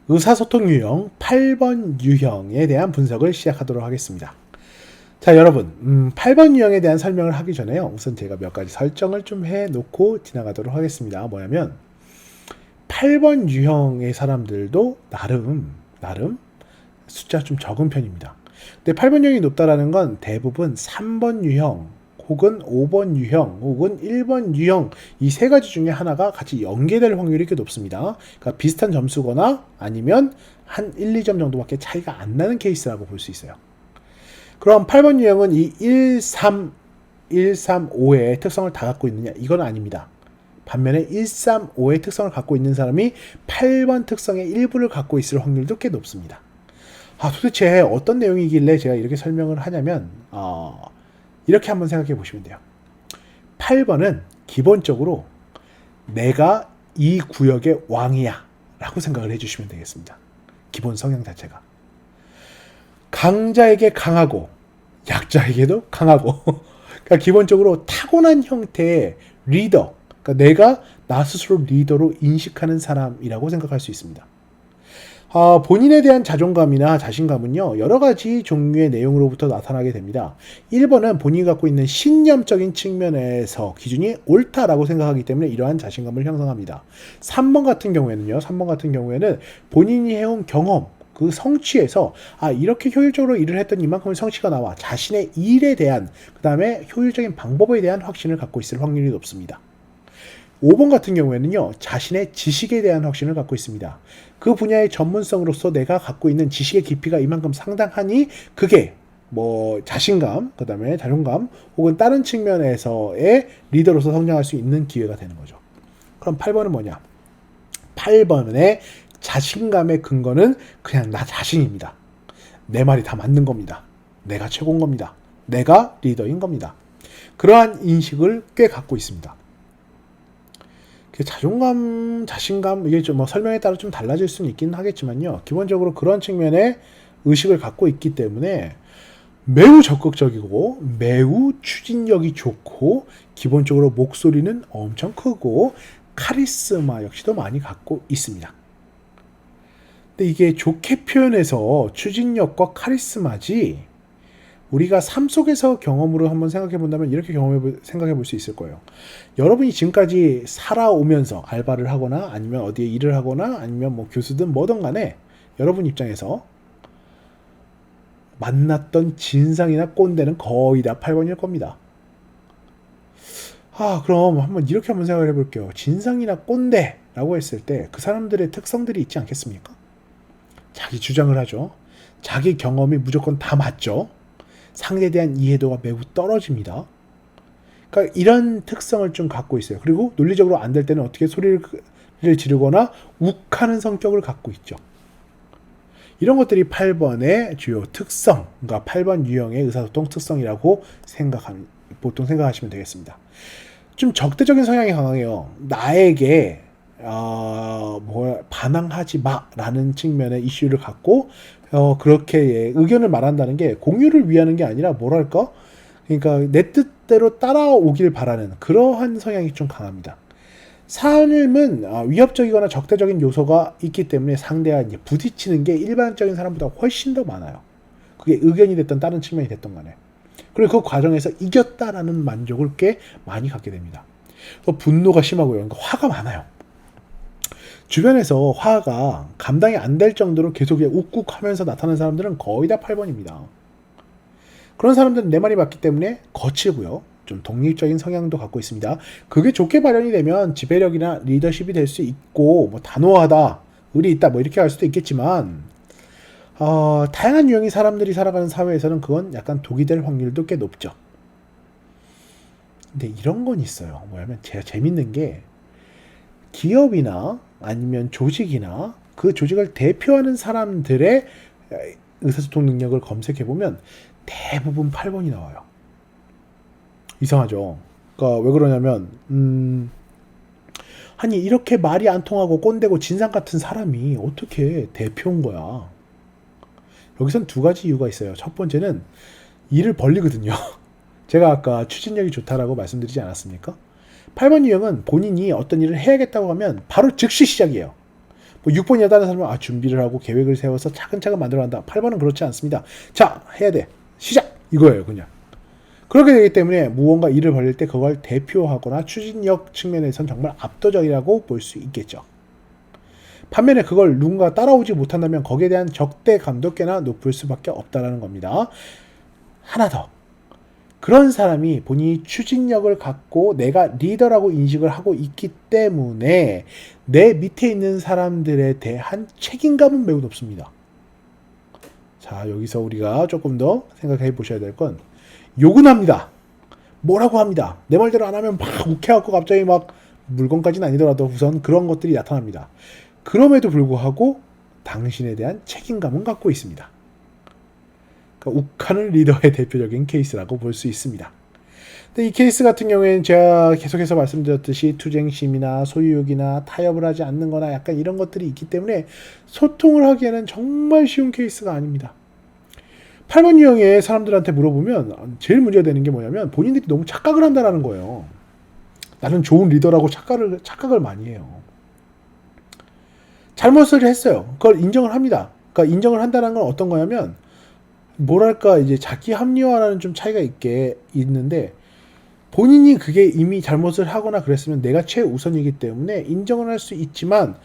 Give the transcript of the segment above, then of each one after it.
의사소통 유형 8번 유형에 대한 분석을 시작하도록 하겠습니다. 자, 여러분, 8번 유형에 대한 설명을 하기 전에요. 우선 제가 몇 가지 설정을 좀 해놓고 지나가도록 하겠습니다. 뭐냐면 8번 유형의 사람들도 나름 숫자가 좀 적은 편입니다. 근데 8번 유형이 높다라는 건 대부분 3번 유형 혹은 5번 유형 혹은 1번 유형 이 세 가지 중에 하나가 같이 연계될 확률이 꽤 높습니다. 그러니까 비슷한 점수거나 아니면 한 1, 2점 정도밖에 차이가 안 나는 케이스라고 볼 수 있어요. 그럼 8번 유형은 이 135의 특성을 다 갖고 있느냐? 이건 아닙니다. 반면에 135의 특성을 갖고 있는 사람이 8번 특성의 일부를 갖고 있을 확률도 꽤 높습니다. 도대체 어떤 내용이길래 제가 이렇게 설명을 하냐면 이렇게 한번 생각해 보시면 돼요. 8번은 기본적으로 내가 이 구역의 왕이야 라고 생각을 해주시면 되겠습니다. 기본 성향 자체가 강자에게 강하고 약자에게도 강하고 그러니까 기본적으로 타고난 형태의 리더, 그러니까 내가 나 스스로 리더로 인식하는 사람이라고 생각할 수 있습니다. 본인에 대한 자존감이나 자신감은요, 여러 가지 종류의 내용으로부터 나타나게 됩니다. 1번은 본인이 갖고 있는 신념적인 측면에서 기준이 옳다라고 생각하기 때문에 이러한 자신감을 형성합니다. 3번 같은 경우에는 본인이 해온 경험, 그 성취에서 이렇게 효율적으로 일을 했더니 이만큼의 성취가 나와 자신의 일에 대한, 그 다음에 효율적인 방법에 대한 확신을 갖고 있을 확률이 높습니다. 5번 같은 경우에는요, 자신의 지식에 대한 확신을 갖고 있습니다. 그 분야의 전문성으로서 내가 갖고 있는 지식의 깊이가 이만큼 상당하니 그게 자신감, 그 다음에 자존감 혹은 다른 측면에서의 리더로서 성장할 수 있는 기회가 되는 거죠. 그럼 8번은 뭐냐? 8번의 자신감의 근거는 그냥 나 자신입니다. 내 말이 다 맞는 겁니다. 내가 최고인 겁니다. 내가 리더인 겁니다. 그러한 인식을 꽤 갖고 있습니다. 자존감, 자신감, 이게 좀 설명에 따라 좀 달라질 수는 있긴 하겠지만요. 기본적으로 그런 측면의 의식을 갖고 있기 때문에 매우 적극적이고 매우 추진력이 좋고 기본적으로 목소리는 엄청 크고 카리스마 역시도 많이 갖고 있습니다. 근데 이게 좋게 표현해서 추진력과 카리스마지 우리가 삶 속에서 경험으로 한번 생각해 본다면 이렇게 생각해 볼 수 있을 거예요. 여러분이 지금까지 살아오면서 알바를 하거나 아니면 어디에 일을 하거나 아니면 교수든 뭐든 간에 여러분 입장에서 만났던 진상이나 꼰대는 거의 다 8번일 겁니다. 그럼 이렇게 한번 생각을 해볼게요. 진상이나 꼰대라고 했을 때 그 사람들의 특성들이 있지 않겠습니까? 자기 주장을 하죠. 자기 경험이 무조건 다 맞죠. 상대에 대한 이해도가 매우 떨어집니다. 그러니까 이런 특성을 좀 갖고 있어요. 그리고 논리적으로 안 될 때는 어떻게 소리를 지르거나 욱하는 성격을 갖고 있죠. 이런 것들이 8번의 주요 특성, 그러니까 8번 유형의 의사소통 특성이라고 보통 생각하시면 되겠습니다. 좀 적대적인 성향이 강해요. 나에게 반항하지 마라는 측면의 이슈를 갖고 그렇게 의견을 말한다는 게 공유를 위하는 게 아니라 그러니까 내 뜻대로 따라오길 바라는 그러한 성향이 좀 강합니다. 삶은 위협적이거나 적대적인 요소가 있기 때문에 상대와 이제 부딪히는 게 일반적인 사람보다 훨씬 더 많아요. 그게 의견이 됐던 다른 측면이 됐던 간에. 그리고 그 과정에서 이겼다라는 만족을 꽤 많이 갖게 됩니다. 분노가 심하고요. 그러니까 화가 많아요. 주변에서 화가 감당이 안 될 정도로 계속 욱욱하면서 나타나는 사람들은 거의 다 8번입니다. 그런 사람들은 내 말이 맞기 때문에 거칠고요. 좀 독립적인 성향도 갖고 있습니다. 그게 좋게 발현이 되면 지배력이나 리더십이 될 수 있고 단호하다, 의리 있다 이렇게 할 수도 있겠지만 다양한 유형의 사람들이 살아가는 사회에서는 그건 약간 독이 될 확률도 꽤 높죠. 근데 이런 건 있어요. 뭐냐면 제가 재밌는 게 기업이나 아니면 조직이나 그 조직을 대표하는 사람들의 의사소통 능력을 검색해보면 대부분 8번이 나와요. 이상하죠. 그러니까 왜 그러냐면 아니 이렇게 말이 안 통하고 꼰대고 진상 같은 사람이 어떻게 대표인 거야. 여기선 두 가지 이유가 있어요. 첫 번째는 일을 벌리거든요. 제가 아까 추진력이 좋다라고 말씀드리지 않았습니까? 8번 유형은 본인이 어떤 일을 해야겠다고 하면 바로 즉시 시작이에요. 뭐 6번이나 다른 사람은 준비를 하고 계획을 세워서 차근차근 만들어간다. 8번은 그렇지 않습니다. 자, 해야 돼. 시작! 이거예요, 그냥. 그렇게 되기 때문에 무언가 일을 벌일 때 그걸 대표하거나 추진력 측면에선 정말 압도적이라고 볼 수 있겠죠. 반면에 그걸 누군가 따라오지 못한다면 거기에 대한 적대감도 꽤나 높을 수밖에 없다는 겁니다. 하나 더. 그런 사람이 본인이 추진력을 갖고 내가 리더라고 인식을 하고 있기 때문에 내 밑에 있는 사람들에 대한 책임감은 매우 높습니다. 자, 여기서 우리가 조금 더 생각해 보셔야 될 건 욕은 합니다. 뭐라고 합니다. 내 말대로 안 하면 막 욱해갖고 갑자기 막 물건까지는 아니더라도 우선 그런 것들이 나타납니다. 그럼에도 불구하고 당신에 대한 책임감은 갖고 있습니다. 그러니까 욱하는 리더의 대표적인 케이스라고 볼 수 있습니다. 근데 이 케이스 같은 경우에는 제가 계속해서 말씀드렸듯이 투쟁심이나 소유욕이나 타협을 하지 않는 거나 약간 이런 것들이 있기 때문에 소통을 하기에는 정말 쉬운 케이스가 아닙니다. 8번 유형의 사람들한테 물어보면 제일 문제가 되는 게 뭐냐면 본인들이 너무 착각을 한다는 거예요. 나는 좋은 리더라고 착각을 많이 해요. 잘못을 했어요. 그걸 인정을 합니다. 그러니까 인정을 한다는 건 어떤 거냐면 뭐랄까 이제 자기 합리화라는 좀 차이가 있는데 본인이 그게 이미 잘못을 하거나 그랬으면 내가 최우선이기 때문에 인정을 할 수 있지만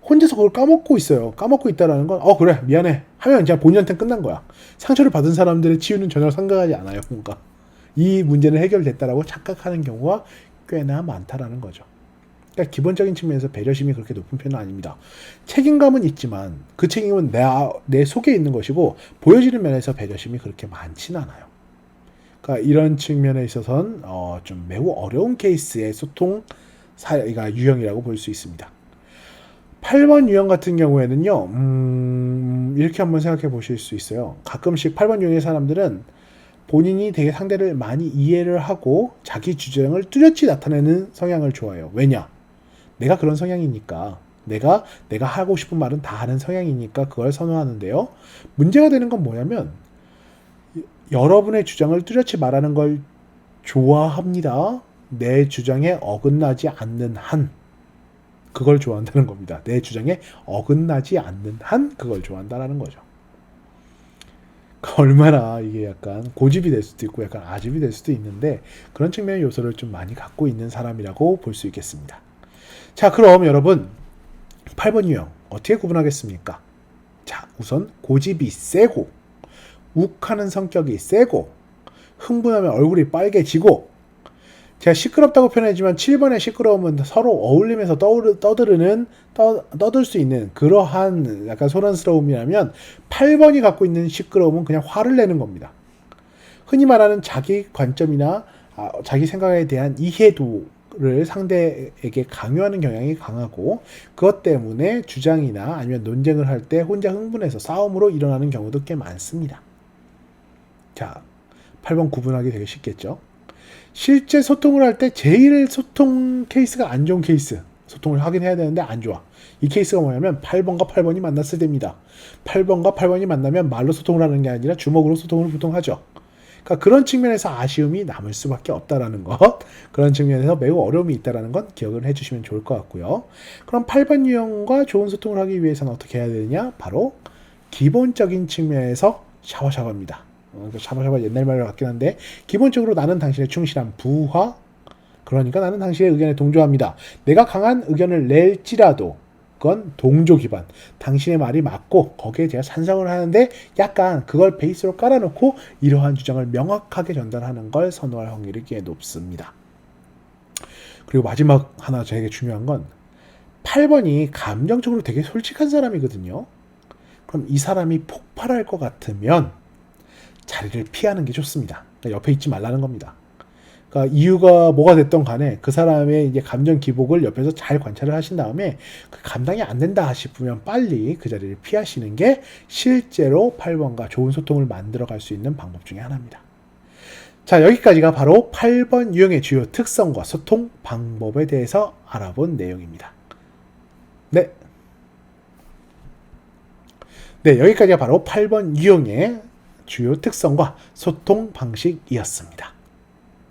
혼자서 그걸 까먹고 있어요. 까먹고 있다라는 건 그래 미안해 하면 그냥 본인한테는 끝난 거야. 상처를 받은 사람들의 치유는 전혀 상관하지 않아요. 뭔가 이 문제는 해결됐다라고 착각하는 경우가 꽤나 많다라는 거죠. 그러니까 기본적인 측면에서 배려심이 그렇게 높은 편은 아닙니다. 책임감은 있지만 그 책임은 내 속에 있는 것이고 보여지는 면에서 배려심이 그렇게 많지는 않아요. 그러니까 이런 측면에 있어서는 좀 매우 어려운 케이스의 소통 유형이라고 볼 수 있습니다. 8번 유형 같은 경우에는요, 이렇게 한번 생각해 보실 수 있어요. 가끔씩 8번 유형의 사람들은 본인이 되게 상대를 많이 이해를 하고 자기 주장을 뚜렷이 나타내는 성향을 좋아해요. 왜냐? 내가 그런 성향이니까. 내가 하고 싶은 말은 다 하는 성향이니까 그걸 선호하는데요. 문제가 되는 건 뭐냐면 여러분의 주장을 뚜렷이 말하는 걸 좋아합니다. 내 주장에 어긋나지 않는 한 그걸 좋아한다는 겁니다. 내 주장에 어긋나지 않는 한 그걸 좋아한다는 거죠. 얼마나 이게 약간 고집이 될 수도 있고 약간 아집이 될 수도 있는데 그런 측면의 요소를 좀 많이 갖고 있는 사람이라고 볼 수 있겠습니다. 자, 그럼 여러분 8번 유형 어떻게 구분하겠습니까? 자, 우선 고집이 세고 욱하는 성격이 세고 흥분하면 얼굴이 빨개지고 제가 시끄럽다고 표현하지만 7번의 시끄러움은 서로 어울리면서 떠들 수 있는 그러한 약간 소란스러움이라면 8번이 갖고 있는 시끄러움은 그냥 화를 내는 겁니다. 흔히 말하는 자기 관점이나 자기 생각에 대한 이해도를 상대에게 강요하는 경향이 강하고 그것 때문에 주장이나 아니면 논쟁을 할 때 혼자 흥분해서 싸움으로 일어나는 경우도 꽤 많습니다. 자, 8번 구분하기 되게 쉽겠죠? 실제 소통을 할 때 제일 소통 케이스가 안 좋은 케이스 소통을 하긴 해야 되는데 안 좋아. 이 케이스가 뭐냐면 8번과 8번이 만났을 때입니다. 8번과 8번이 만나면 말로 소통을 하는 게 아니라 주먹으로 소통을 보통 하죠. 그러니까 그런 측면에서 아쉬움이 남을 수밖에 없다라는 것, 그런 측면에서 매우 어려움이 있다라는 건 기억을 해주시면 좋을 것 같고요. 그럼 8번 유형과 좋은 소통을 하기 위해서는 어떻게 해야 되느냐? 바로 기본적인 측면에서 샤워입니다. 샤바샤바 옛날 말로 같긴 한데 기본적으로 나는 당신의 충실한 부하, 그러니까 나는 당신의 의견에 동조합니다. 내가 강한 의견을 낼지라도 그건 동조 기반, 당신의 말이 맞고 거기에 제가 찬성을 하는데 약간 그걸 베이스로 깔아놓고 이러한 주장을 명확하게 전달하는 걸 선호할 확률이 꽤 높습니다. 그리고 마지막 하나 되게 중요한 건 8번이 감정적으로 되게 솔직한 사람이거든요. 그럼 이 사람이 폭발할 것 같으면 자리를 피하는 게 좋습니다. 그러니까 옆에 있지 말라는 겁니다. 그러니까 이유가 뭐가 됐던 간에 그 사람의 이제 감정 기복을 옆에서 잘 관찰을 하신 다음에 그 감당이 안 된다 싶으면 빨리 그 자리를 피하시는 게 실제로 8번과 좋은 소통을 만들어 갈 수 있는 방법 중에 하나입니다. 자, 여기까지가 바로 8번 유형의 주요 특성과 소통 방법에 대해서 알아본 내용입니다. 네, 여기까지가 바로 8번 유형의 주요 특성과 소통 방식이었습니다.